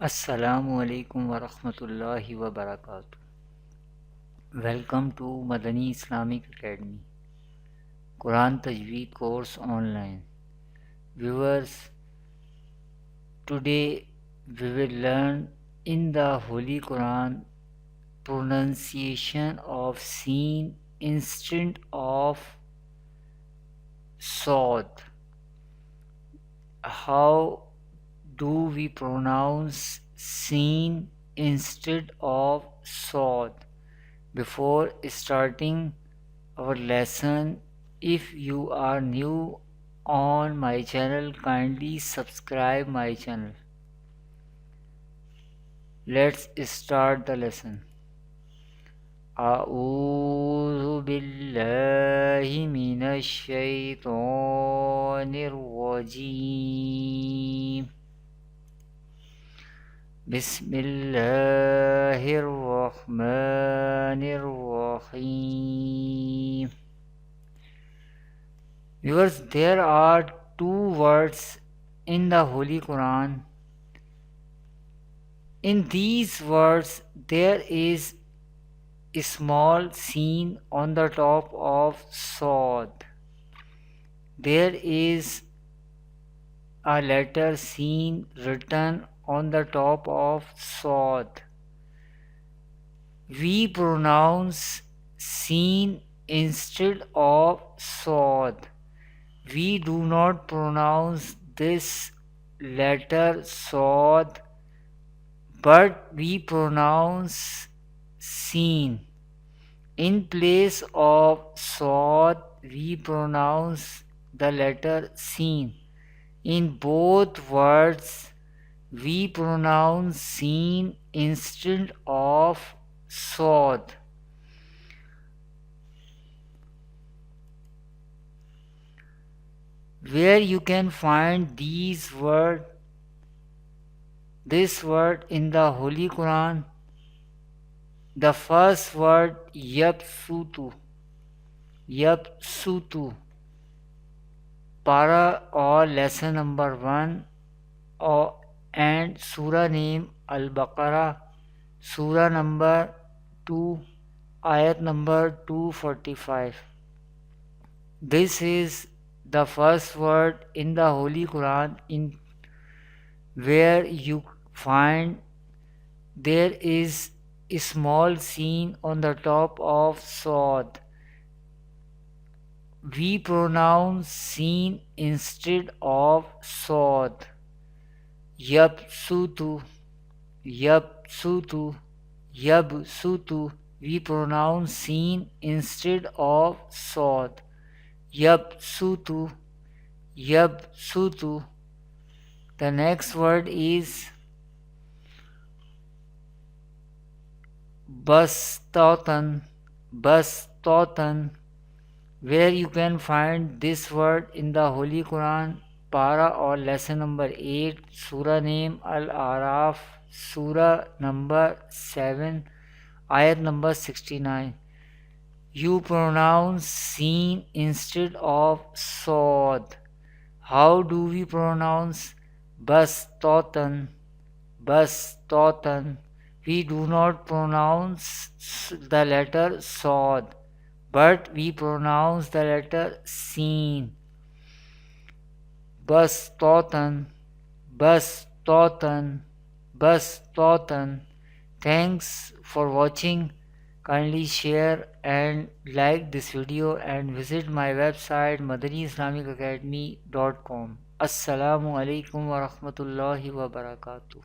Assalamu alaikum wa rahmatullahi wa barakatuh. Welcome to Madani Islamic Academy, Quran Tajweed course online. Viewers, today we will learn in the Holy Quran pronunciation of Seen instead of Sod. How do we pronounce Seen instead of Sod? Before starting our lesson, if you are new on my channel, kindly subscribe my channel. Let's start the lesson. أعوذ بالله من الشيطان الرجيم بسم الله الرحمن الرحيم. Viewers, there are two words in the Holy Quran. In these words, there is a small seen on the top of Sod. There is a letter seen written on the top of Sod. We pronounce seen instead of Sod. We do not pronounce this letter Sod, but we pronounce seen. In place of Sod, we pronounce the letter seen. In both words, we pronounce seen instead of Sod. Where you can find this word in the Holy Quran? The first word Yabsutu, para or lesson number 1 and surah name Al-Baqarah, surah number 2, ayat number 245. This is the first word in the Holy Quran in where you find there is a small seen on the top of Sod. We pronounce seen instead of Sod. Yabsutu. We pronounce seen instead of Sod. Yabsutu. The next word is Bastatan, where you can find this word in the Holy Quran, para or lesson number 8, surah name Al-Araf, surah number 7, ayat number 69. You pronounce seen instead of Sod. How do we pronounce Bastatan? We do not pronounce the letter Sod, but we pronounce the letter Seen. Bastatan. Thanks for watching. Kindly share and like this video and visit my website madaniislamicacademy.com. Assalamu alaikum wa rahmatullahi wa barakatuh.